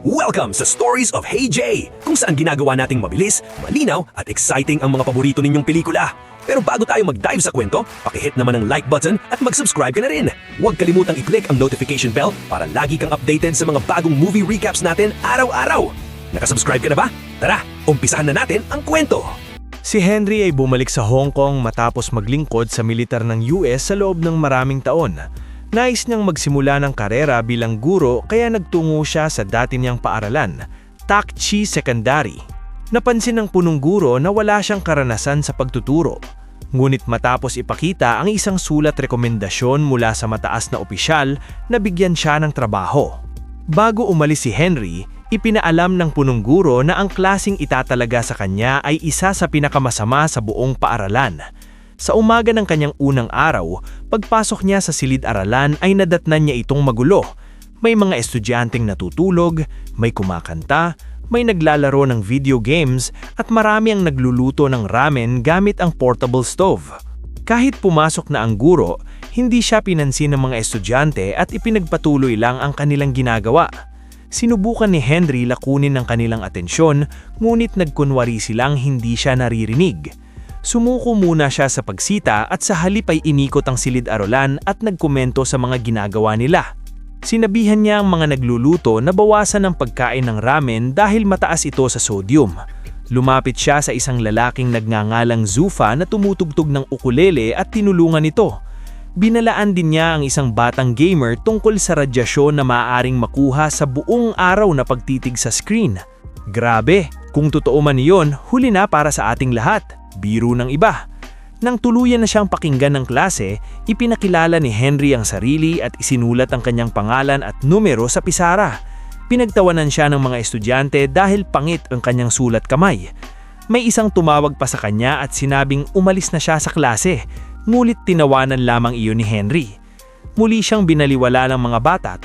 Welcome sa Stories of Hey J, kung saan ginagawa nating mabilis, malinaw at exciting ang mga paborito ninyong pelikula. Pero bago tayo mag-dive sa kwento, pakihit naman ang like button at mag-subscribe ka na rin. Huwag kalimutang i-click ang notification bell para lagi kang updated sa mga bagong movie recaps natin araw-araw. Nakasubscribe ka na ba? Tara, umpisahan na natin ang kwento! Si Henry ay bumalik sa Hong Kong matapos maglingkod sa militar ng US sa loob ng maraming taon. Nais niyang magsimula ng karera bilang guro kaya nagtungo siya sa dati niyang paaralan, Tak Chi Secondary. Napansin ng punong guro na wala siyang karanasan sa pagtuturo. Ngunit matapos ipakita ang isang sulat rekomendasyon mula sa mataas na opisyal, nabigyan siya ng trabaho. Bago umalis si Henry, ipinaalam ng punong guro na ang klaseng itatalaga sa kanya ay isa sa pinakamasama sa buong paaralan. Sa umaga ng kanyang unang araw, pagpasok niya sa silid-aralan ay nadatnan niya itong magulo. May mga estudyanteng natutulog, may kumakanta, may naglalaro ng video games at marami ang nagluluto ng ramen gamit ang portable stove. Kahit pumasok na ang guro, hindi siya pinansin ng mga estudyante at ipinagpatuloy lang ang kanilang ginagawa. Sinubukan ni Henry lakunin ang kanilang atensyon, ngunit nagkunwari silang hindi siya naririnig. Sumuko muna siya sa pagsita at sa halip ay inikot ang silid-aralan at nagkomento sa mga ginagawa nila. Sinabihan niya ang mga nagluluto na bawasan ang pagkain ng ramen dahil mataas ito sa sodium. Lumapit siya sa isang lalaking nagngangalang Zufa na tumutugtog ng ukulele at tinulungan ito. Binalaan din niya ang isang batang gamer tungkol sa radyasyon na maaaring makuha sa buong araw na pagtitig sa screen. Grabe, kung totoo man iyon, huli na para sa ating lahat. Biro ng iba. Nang tuluyan na siyang pakinggan ng klase, ipinakilala ni Henry ang sarili at isinulat ang kanyang pangalan at numero sa pisara. Pinagtawanan siya ng mga estudyante dahil pangit ang kanyang sulat kamay. May isang tumawag pa sa kanya at sinabing umalis na siya sa klase, ngulit tinawanan lamang iyon ni Henry. Muli siyang binaliwala ng mga bata.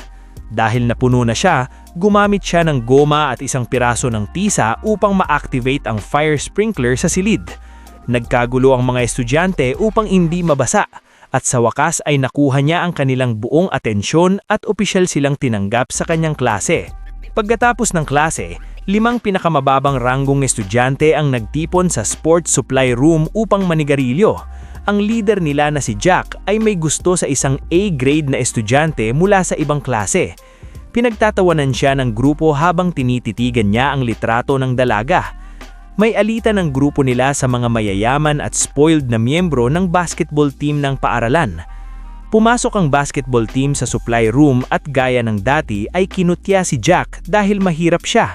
Dahil napuno na siya, gumamit siya ng goma at isang piraso ng tisa upang ma-activate ang fire sprinkler sa silid. Nagkagulo ang mga estudyante upang hindi mabasa at sa wakas ay nakuha niya ang kanilang buong atensyon at opisyal silang tinanggap sa kanyang klase. Pagkatapos ng klase, 5 pinakamababang ranggong estudyante ang nagtipon sa sports supply room upang manigarilyo. Ang leader nila na si Jack ay may gusto sa isang A-grade na estudyante mula sa ibang klase. Pinagtatawanan siya ng grupo habang tinititigan niya ang litrato ng dalaga. May alitan ng grupo nila sa mga mayayaman at spoiled na miyembro ng basketball team ng paaralan. Pumasok ang basketball team sa supply room at gaya ng dati ay kinutya si Jack dahil mahirap siya.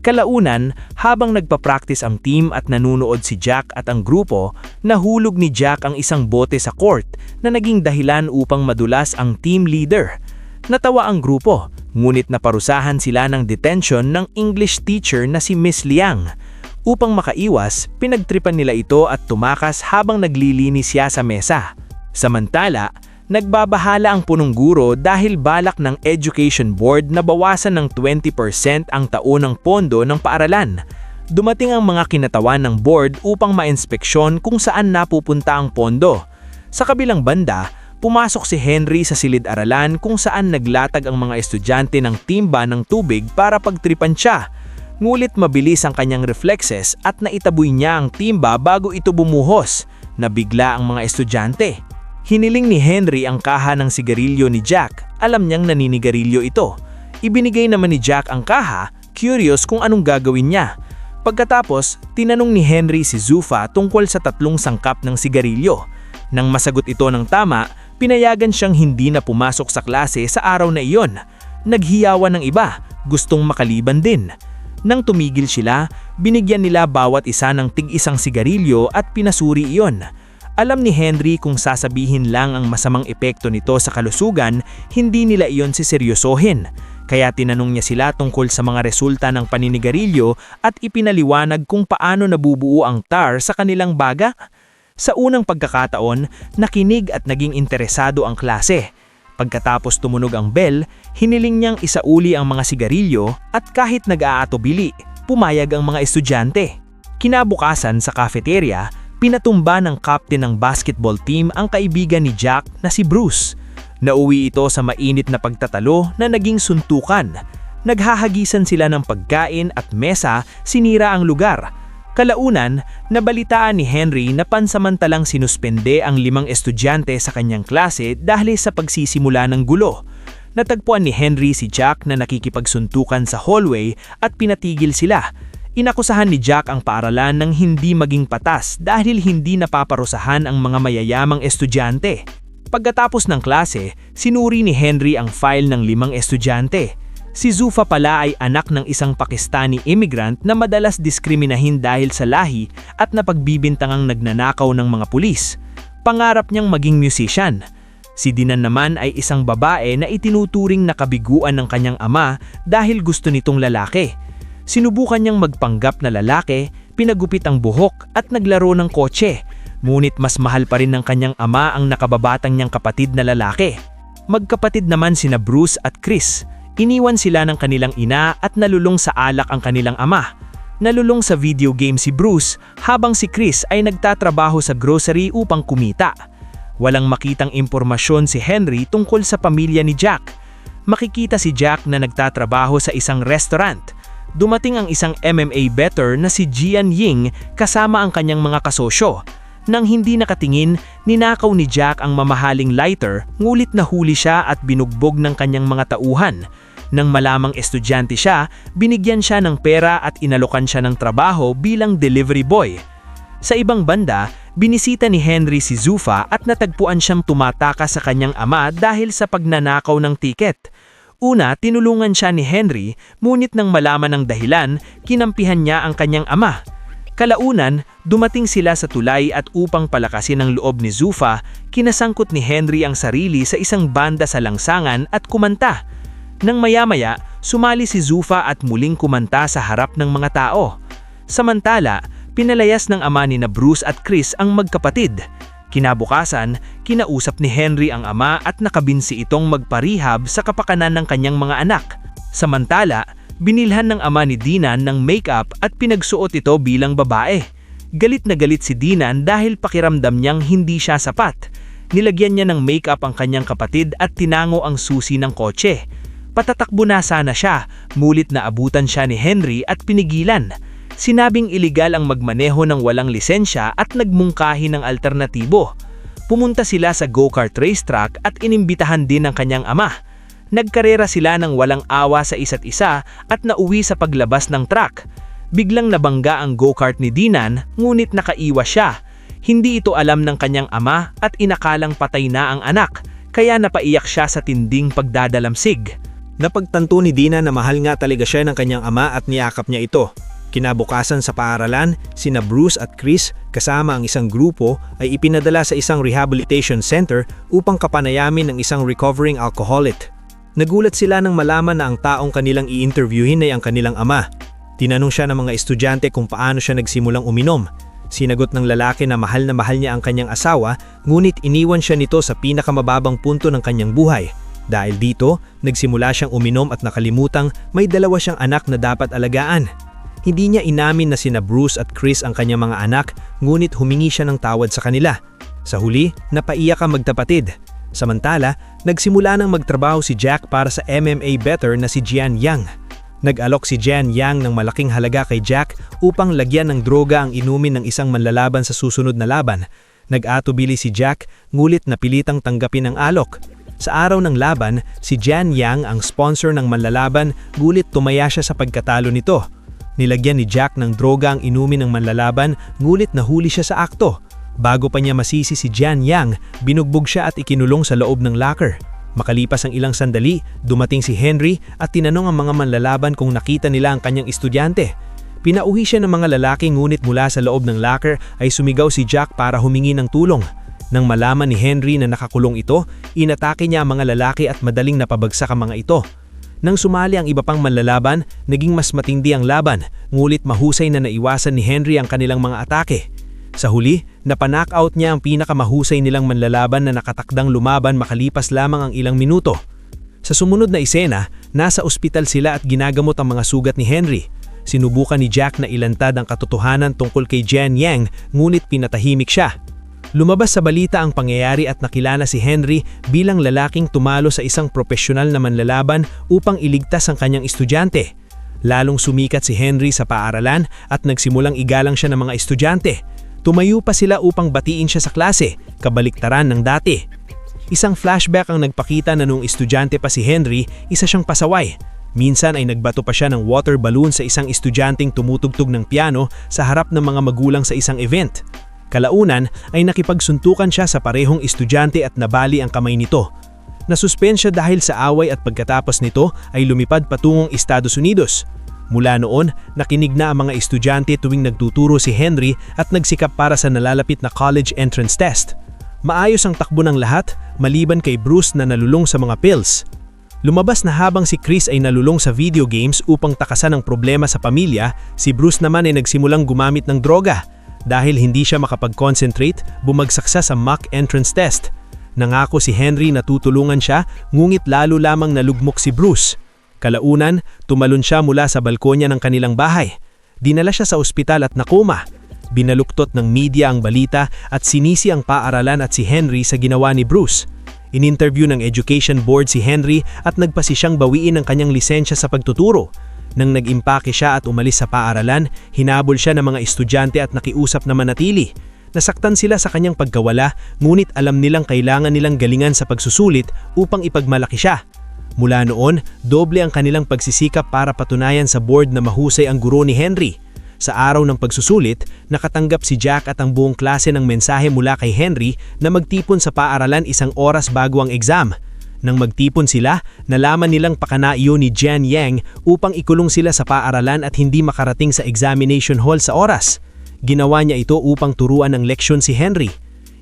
Kalaunan, habang nagpa-practice ang team at nanunood si Jack at ang grupo, nahulog ni Jack ang isang bote sa court na naging dahilan upang madulas ang team leader. Natawa ang grupo, ngunit naparusahan sila ng detention ng English teacher na si Miss Liang. Upang makaiwas, pinagtripan nila ito at tumakas habang naglilinis siya sa mesa. Samantala, nagbabahala ang punong guro dahil balak ng Education Board na bawasan ng 20% ang taunang pondo ng paaralan. Dumating ang mga kinatawan ng board upang ma-inspeksyon kung saan napupunta ang pondo. Sa kabilang banda, pumasok si Henry sa silid-aralan kung saan naglatag ang mga estudyante ng timba ng tubig para pagtripan siya. Ngulit mabilis ang kanyang reflexes at naitaboy niya ang timba bago ito bumuhos. Nabigla ang mga estudyante. Hiniling ni Henry ang kaha ng sigarilyo ni Jack. Alam niyang naninigarilyo ito. Ibinigay naman ni Jack ang kaha, curious kung anong gagawin niya. Pagkatapos, tinanong ni Henry si Zufa tungkol sa 3 sangkap ng sigarilyo. Nang masagot ito ng tama, pinayagan siyang hindi na pumasok sa klase sa araw na iyon. Naghiyawan ng iba, gustong makaliban din. Nang tumigil sila, binigyan nila bawat isa ng tig-isang sigarilyo at pinasuri iyon. Alam ni Henry kung sasabihin lang ang masamang epekto nito sa kalusugan, hindi nila iyon siseryosohin. Kaya tinanong niya sila tungkol sa mga resulta ng paninigarilyo at ipinaliwanag kung paano nabubuo ang tar sa kanilang baga. Sa unang pagkakataon, nakinig at naging interesado ang klase. Pagkatapos tumunog ang bell, hiniling niyang isauli ang mga sigarilyo at kahit nag-aatubili, pumayag ang mga estudyante. Kinabukasan sa cafeteria, pinatumba ng captain ng basketball team ang kaibigan ni Jack na si Bruce. Nauwi ito sa mainit na pagtatalo na naging suntukan. Naghahagisan sila ng pagkain at mesa, sinira ang lugar. Kalaunan, nabalitaan ni Henry na pansamantalang sinuspende ang 5 estudyante sa kanyang klase dahil sa pagsisimula ng gulo. Natagpuan ni Henry si Jack na nakikipagsuntukan sa hallway at pinatigil sila. Inakusahan ni Jack ang paaralan ng hindi maging patas dahil hindi napaparusahan ang mga mayayamang estudyante. Pagkatapos ng klase, sinuri ni Henry ang file ng 5 estudyante. Si Zufa pala ay anak ng isang Pakistani immigrant na madalas diskriminahin dahil sa lahi at napagbibintangang nagnanakaw ng mga pulis. Pangarap niyang maging musician. Si Dinan naman ay isang babae na itinuturing na kabiguan ng kanyang ama dahil gusto nitong lalaki. Sinubukan niyang magpanggap na lalaki, pinagupit ang buhok at naglaro ng kotse. Ngunit mas mahal pa rin ng kanyang ama ang nakababatang niyang kapatid na lalaki. Magkapatid naman sina Bruce at Chris. Iniwan sila ng kanilang ina at nalulong sa alak ang kanilang ama. Nalulong sa video game si Bruce habang si Chris ay nagtatrabaho sa grocery upang kumita. Walang makitang impormasyon si Henry tungkol sa pamilya ni Jack. Makikita si Jack na nagtatrabaho sa isang restaurant. Dumating ang isang MMA bettor na si Jian Ying kasama ang kanyang mga kasosyo. Nang hindi nakatingin, ninakaw ni Jack ang mamahaling lighter, ngulit nahuli siya at binugbog ng kanyang mga tauhan. Nang malamang estudyante siya, binigyan siya ng pera at inalokan siya ng trabaho bilang delivery boy. Sa ibang banda, binisita ni Henry si Zufa at natagpuan siyang tumataka sa kanyang ama dahil sa pagnanakaw ng tiket. Una, tinulungan siya ni Henry, ngunit nang malaman ang dahilan, kinampihan niya ang kanyang ama. Kalaunan, dumating sila sa tulay at upang palakasin ang loob ni Zufa, kinasangkot ni Henry ang sarili sa isang banda sa langsangan at kumanta. Nang maya-maya, sumali si Zufa at muling kumanta sa harap ng mga tao. Samantala, pinalayas ng ama ni na Bruce at Chris ang magkapatid. Kinabukasan, kinausap ni Henry ang ama at nakabinsi itong magparehab sa kapakanan ng kanyang mga anak. Samantala, binilhan ng ama ni Dinan ng makeup at pinagsuot ito bilang babae. Galit na galit si Dinan dahil pakiramdam niyang hindi siya sapat. Nilagyan niya ng makeup ang kanyang kapatid at tinango ang susi ng kotse. Patatakbo na sana siya, mulit na abutan siya ni Henry at pinigilan. Sinabing iligal ang magmaneho ng walang lisensya at nagmungkahi ng alternatibo. Pumunta sila sa go-kart racetrack at inimbitahan din ng kanyang ama. Nagkarera sila ng walang awa sa isa't isa at nauwi sa paglabas ng truck. Biglang nabangga ang go-kart ni Dinan, ngunit nakaiwas siya. Hindi ito alam ng kanyang ama at inakalang patay na ang anak, kaya napaiyak siya sa tinding pagdadalamsig. Napagtanto ni Dinan na mahal nga talaga siya ng kanyang ama at niyakap niya ito. Kinabukasan sa paaralan, sina Bruce at Chris kasama ang isang grupo ay ipinadala sa isang rehabilitation center upang kapanayamin ng isang recovering alcoholic. Nagulat sila nang malaman na ang taong kanilang i-interviewin ay ang kanilang ama. Tinanong siya ng mga estudyante kung paano siya nagsimulang uminom. Sinagot ng lalaki na mahal niya ang kanyang asawa, ngunit iniwan siya nito sa pinakamababang punto ng kanyang buhay. Dahil dito, nagsimula siyang uminom at nakalimutang may 2 siyang anak na dapat alagaan. Hindi niya inamin na sina Bruce at Chris ang kanyang mga anak, ngunit humingi siya ng tawad sa kanila. Sa huli, napaiyak ang magkapatid. Samantala, nagsimula nang magtrabaho si Jack para sa MMA bettor na si Jian Yang. Nag-alok si Jian Yang ng malaking halaga kay Jack upang lagyan ng droga ang inumin ng isang manlalaban sa susunod na laban. Nag-atubili si Jack, ngulit napilitang tanggapin ang alok. Sa araw ng laban, si Jian Yang ang sponsor ng manlalaban, ngulit tumaya siya sa pagkatalo nito. Nilagyan ni Jack ng droga ang inumin ng manlalaban, ngulit nahuli siya sa akto. Bago pa niya masisi si Jian Yang, binugbog siya at ikinulong sa loob ng locker. Makalipas ang ilang sandali, dumating si Henry at tinanong ang mga manlalaban kung nakita nila ang kanyang estudyante. Pinauwi siya ng mga lalaki, ngunit mula sa loob ng locker ay sumigaw si Jack para humingi ng tulong. Nang malaman ni Henry na nakakulong ito, inatake niya ang mga lalaki at madaling napabagsak ang mga ito. Nang sumali ang iba pang manlalaban, naging mas matindi ang laban, ngulit mahusay na naiwasan ni Henry ang kanilang mga atake. Sa huli, napanockout niya ang pinakamahusay nilang manlalaban na nakatakdang lumaban makalipas lamang ang ilang minuto. Sa sumunod na eksena, nasa ospital sila at ginagamot ang mga sugat ni Henry. Sinubukan ni Jack na ilantad ang katotohanan tungkol kay Jian Yang, ngunit pinatahimik siya. Lumabas sa balita ang pangyayari at nakilala si Henry bilang lalaking tumalo sa isang profesional na manlalaban upang iligtas ang kanyang estudyante. Lalong sumikat si Henry sa paaralan at nagsimulang igalang siya ng mga estudyante. Tumayo pa sila upang batiin siya sa klase, kabaliktaran ng dati. Isang flashback ang nagpakita na noong estudyante pa si Henry, isa siyang pasaway. Minsan ay nagbato pa siya ng water balloon sa isang estudyanteng tumutugtog ng piano sa harap ng mga magulang sa isang event. Kalaunan ay nakipagsuntukan siya sa parehong estudyante at nabali ang kamay nito. Nasuspensya dahil sa away at pagkatapos nito ay lumipad patungong Estados Unidos. Mula noon, nakinig na ang mga estudyante tuwing nagtuturo si Henry at nagsikap para sa nalalapit na college entrance test. Maayos ang takbo ng lahat, maliban kay Bruce na nalulong sa mga pills. Lumabas na habang si Chris ay nalulong sa video games upang takasan ang problema sa pamilya, si Bruce naman ay nagsimulang gumamit ng droga. Dahil hindi siya makapag-concentrate, bumagsak siya sa mock entrance test. Nangako si Henry na tutulungan siya, ngunit lalo lamang nalugmok si Bruce. Kalaunan, tumalon siya mula sa balkonya ng kanilang bahay. Dinala siya sa ospital at nakoma. Binaluktot ng media ang balita at sinisi ang paaralan at si Henry sa ginawa ni Bruce. In-interview ng Education Board si Henry at nagpasi siyang bawiin ang kanyang lisensya sa pagtuturo. Nang nag-impake siya at umalis sa paaralan, hinabol siya ng mga estudyante at nakiusap na manatili. Nasaktan sila sa kanyang pagkawala, ngunit alam nilang kailangan nilang galingan sa pagsusulit upang ipagmalaki siya. Mula noon, doble ang kanilang pagsisikap para patunayan sa board na mahusay ang guro ni Henry. Sa araw ng pagsusulit, nakatanggap si Jack at ang buong klase ng mensahe mula kay Henry na magtipon sa paaralan 1 oras bago ang exam. Nang magtipon sila, nalaman nilang pakanaiyo ni Jian Yang upang ikulong sila sa paaralan at hindi makarating sa examination hall sa oras. Ginawa niya ito upang turuan ng leksyon si Henry.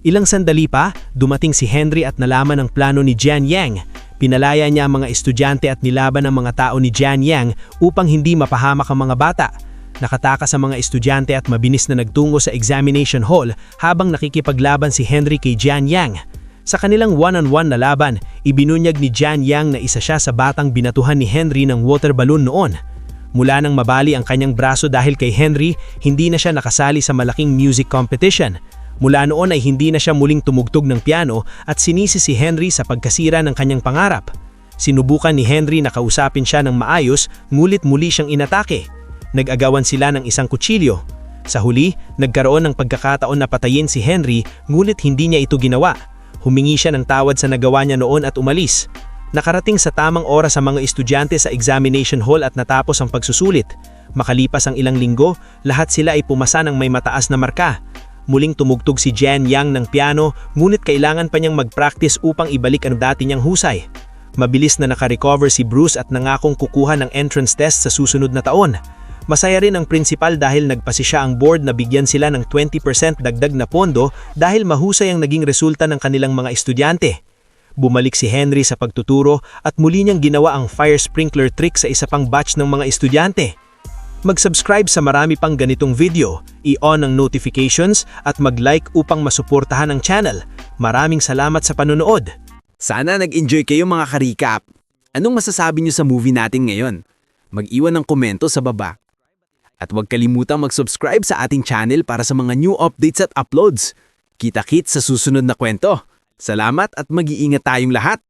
Ilang sandali pa, dumating si Henry at nalaman ang plano ni Jian Yang. Pinalaya niya ang mga estudyante at nilaban ang mga tao ni Jian Yang upang hindi mapahamak ang mga bata. Nakatakas ang mga estudyante at mabinis na nagtungo sa examination hall habang nakikipaglaban si Henry kay Jian Yang. Sa kanilang one-on-one na laban, ibinunyag ni Jian Yang na isa siya sa batang binatuhan ni Henry ng water balloon noon. Mula nang mabali ang kanyang braso dahil kay Henry, hindi na siya nakasali sa malaking music competition. Mula noon ay hindi na siya muling tumugtog ng piano at sinisi si Henry sa pagkasira ng kanyang pangarap. Sinubukan ni Henry na kausapin siya ng maayos, ngulit muli siyang inatake. Nag-agawan sila ng isang kutsilyo. Sa huli, nagkaroon ng pagkakataon na patayin si Henry, ngulit hindi niya ito ginawa. Humingi siya ng tawad sa nagawa niya noon at umalis. Nakarating sa tamang oras ang mga estudyante sa examination hall at natapos ang pagsusulit. Makalipas ang ilang linggo, lahat sila ay pumasa ng may mataas na marka. Muling tumugtog si Jian Yang ng piano, ngunit kailangan pa niyang mag-practice upang ibalik ang dati niyang husay. Mabilis na nakarecover si Bruce at nangakong kukuha ng entrance test sa susunod na taon. Masaya rin ang principal dahil nagpasi siya ang board na bigyan sila ng 20% dagdag na pondo dahil mahusay ang naging resulta ng kanilang mga estudyante. Bumalik si Henry sa pagtuturo at muli niyang ginawa ang fire sprinkler trick sa isa pang batch ng mga estudyante. Mag-subscribe sa marami pang ganitong video, i-on ang notifications at mag-like upang masuportahan ang channel. Maraming salamat sa panonood. Sana nag-enjoy kayo mga ka-recap. Anong masasabi niyo sa movie natin ngayon? Mag-iwan ng komento sa baba. At huwag kalimutang mag-subscribe sa ating channel para sa mga new updates at uploads. Kita-kits sa susunod na kwento. Salamat at mag-iingat tayong lahat!